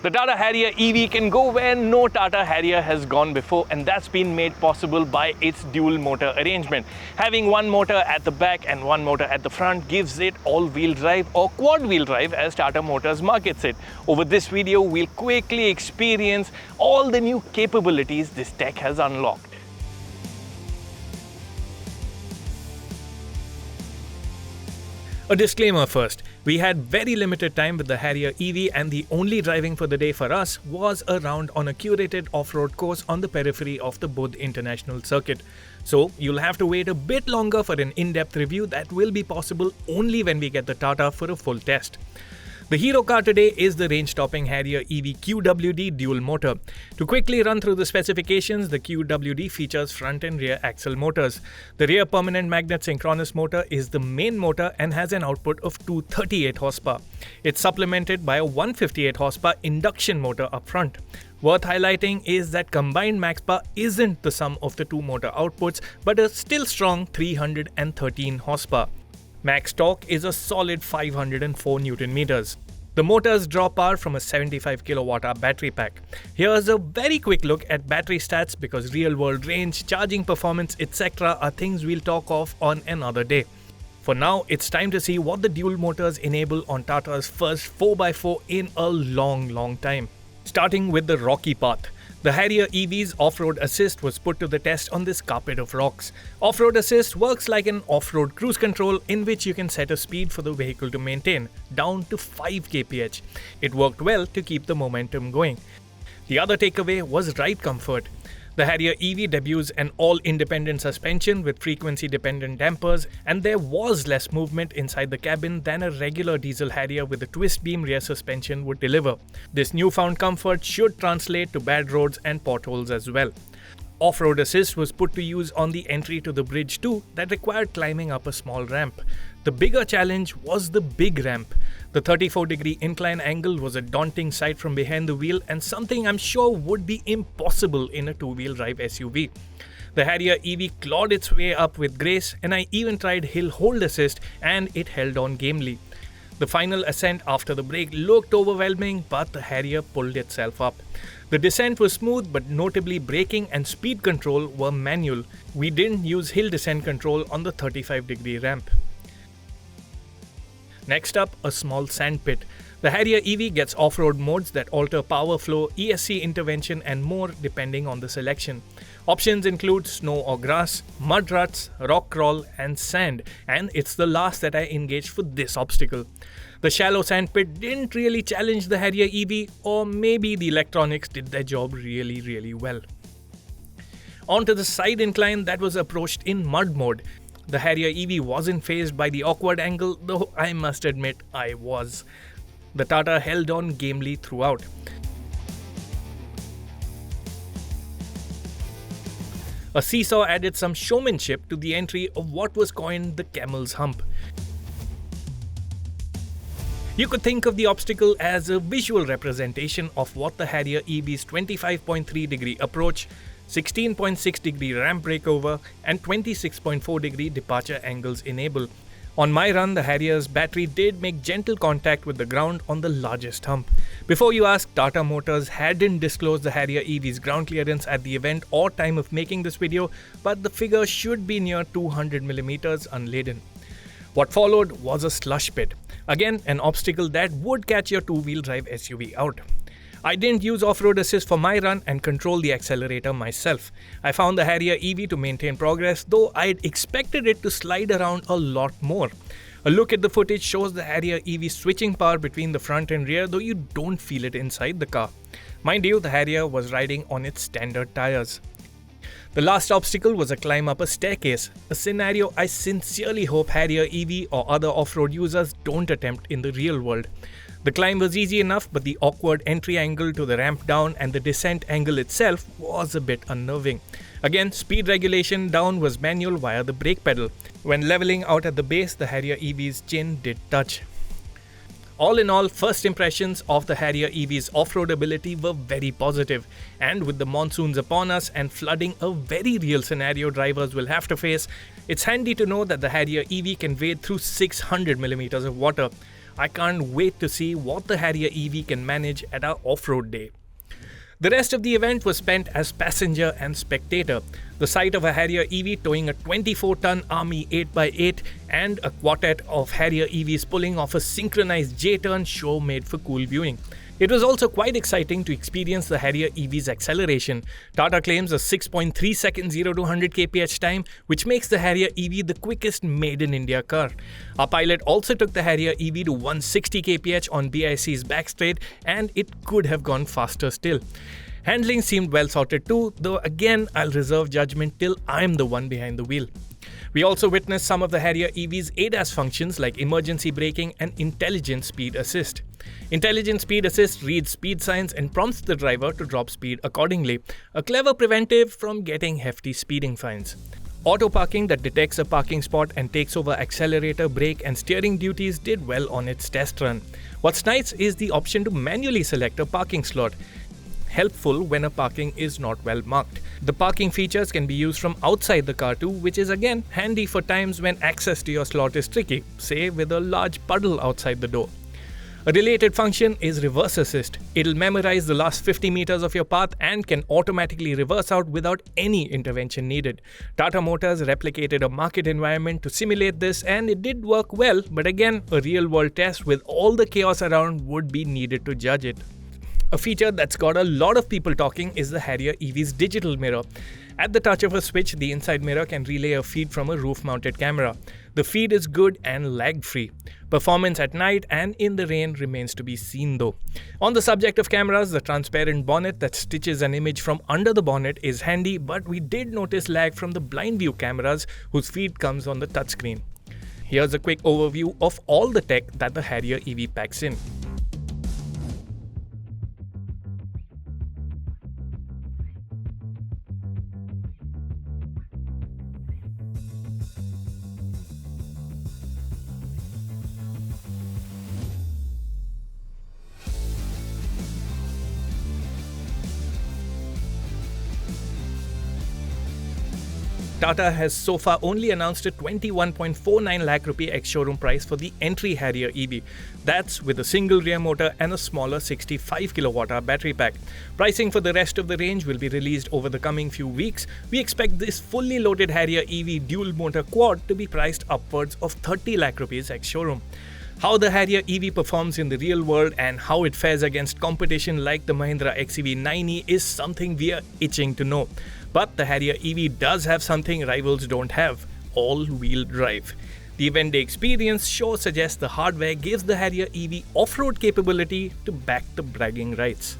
The Tata Harrier EV can go where no Tata Harrier has gone before, and that's been made possible by its dual motor arrangement. Having one motor at the back and one motor at the front gives it all-wheel drive or quad-wheel drive as Tata Motors markets it. Over this video, we'll quickly experience all the new capabilities this tech has unlocked. A disclaimer first. We had very limited time with the Harrier EV, and the only driving for the day for us was a round on a curated off-road course on the periphery of the Bodh International Circuit. So you'll have to wait a bit longer for an in-depth review that will be possible only when we get the Tata for a full test. The hero car today is the range-topping Harrier EV QWD dual motor. To quickly run through the specifications, the QWD features front and rear axle motors. The rear permanent magnet synchronous motor is the main motor and has an output of 238 horsepower. It's supplemented by a 158 horsepower induction motor up front. Worth highlighting is that combined max power isn't the sum of the two motor outputs, but a still strong 313 horsepower. Max torque is a solid 504 Newton meters. The motors draw power from a 75 kWh battery pack. Here's a very quick look at battery stats because real-world range, charging performance, etc. are things we'll talk of on another day. For now, it's time to see what the dual motors enable on Tata's first 4x4 in a long time. Starting with the rocky path. The Harrier EV's off-road assist was put to the test on this carpet of rocks. Off-road assist works like an off-road cruise control in which you can set a speed for the vehicle to maintain, down to 5 kph. It worked well to keep the momentum going. The other takeaway was ride comfort. The Harrier EV debuts an all-independent suspension with frequency-dependent dampers, and there was less movement inside the cabin than a regular diesel Harrier with a twist-beam rear suspension would deliver. This newfound comfort should translate to bad roads and potholes as well. Off-road assist was put to use on the entry to the bridge too that required climbing up a small ramp. The bigger challenge was the big ramp. The 34-degree incline angle was a daunting sight from behind the wheel and something I'm sure would be impossible in a two-wheel drive SUV. The Harrier EV clawed its way up with grace, and I even tried hill hold assist and it held on gamely. The final ascent after the brake looked overwhelming, but the Harrier pulled itself up. The descent was smooth, but notably braking and speed control were manual. We didn't use hill descent control on the 35-degree ramp. Next up, a small sand pit. The Harrier EV gets off-road modes that alter power flow, ESC intervention and more depending on the selection. Options include snow or grass, mud ruts, rock crawl and sand, and it's the last that I engaged for this obstacle. The shallow sand pit didn't really challenge the Harrier EV, or maybe the electronics did their job really well. Onto the side incline that was approached in mud mode. The Harrier EV wasn't fazed by the awkward angle, though I must admit I was. The Tata held on gamely throughout. A seesaw added some showmanship to the entry of what was coined the camel's hump. You could think of the obstacle as a visual representation of what the Harrier EV's 25.3-degree approach, 16.6-degree ramp breakover and 26.4-degree departure angles enable. On my run, the Harrier's battery did make gentle contact with the ground on the largest hump. Before you ask, Tata Motors hadn't disclosed the Harrier EV's ground clearance at the event or time of making this video, but the figure should be near 200mm unladen. What followed was a slush pit. Again, an obstacle that would catch your two-wheel drive SUV out. I didn't use off-road assist for my run and control the accelerator myself. I found the Harrier EV to maintain progress, though I'd expected it to slide around a lot more. A look at the footage shows the Harrier EV switching power between the front and rear, though you don't feel it inside the car. Mind you, the Harrier was riding on its standard tires. The last obstacle was a climb up a staircase, a scenario I sincerely hope Harrier EV or other off-road users don't attempt in the real world. The climb was easy enough, but the awkward entry angle to the ramp down and the descent angle itself was a bit unnerving. Again, speed regulation down was manual via the brake pedal. When leveling out at the base, the Harrier EV's chin did touch. All in all, first impressions of the Harrier EV's off-road ability were very positive, and with the monsoons upon us and flooding a very real scenario drivers will have to face, it's handy to know that the Harrier EV can wade through 600mm of water. I can't wait to see what the Harrier EV can manage at our off-road day. The rest of the event was spent as passenger and spectator. The sight of a Harrier EV towing a 24-ton Army 8x8 and a quartet of Harrier EVs pulling off a synchronized J-turn show made for cool viewing. It was also quite exciting to experience the Harrier EV's acceleration. Tata claims a 6.3 second 0 to 100 kph time, which makes the Harrier EV the quickest made-in-India car. Our pilot also took the Harrier EV to 160 kph on BIC's back straight, and it could have gone faster still. Handling seemed well sorted too, though again I'll reserve judgment till I'm the one behind the wheel. We also witnessed some of the Harrier EV's ADAS functions like emergency braking and intelligent speed assist. Intelligent speed assist reads speed signs and prompts the driver to drop speed accordingly, a clever preventive from getting hefty speeding fines. Auto parking that detects a parking spot and takes over accelerator, brake and steering duties did well on its test run. What's nice is the option to manually select a parking slot, helpful when a parking is not well marked. The parking features can be used from outside the car too, which is again handy for times when access to your slot is tricky, say with a large puddle outside the door. A related function is reverse assist. It'll memorize the last 50 meters of your path and can automatically reverse out without any intervention needed. Tata Motors replicated a market environment to simulate this, and it did work well, but again, a real-world test with all the chaos around would be needed to judge it. A feature that's got a lot of people talking is the Harrier EV's digital mirror. At the touch of a switch, the inside mirror can relay a feed from a roof-mounted camera. The feed is good and lag-free. Performance at night and in the rain remains to be seen though. On the subject of cameras, the transparent bonnet that stitches an image from under the bonnet is handy, but we did notice lag from the blind view cameras whose feed comes on the touchscreen. Here's a quick overview of all the tech that the Harrier EV packs in. Tata has so far only announced a 21.49 lakh rupee ex-showroom price for the entry Harrier EV. That's with a single rear motor and a smaller 65 kWh battery pack. Pricing for the rest of the range will be released over the coming few weeks. We expect this fully loaded Harrier EV dual motor quad to be priced upwards of 30 lakh rupees ex-showroom. How the Harrier EV performs in the real world and how it fares against competition like the Mahindra XEV 9e is something we are itching to know. But the Harrier EV does have something rivals don't have: all-wheel drive. The event day experience sure suggests the hardware gives the Harrier EV off-road capability to back the bragging rights.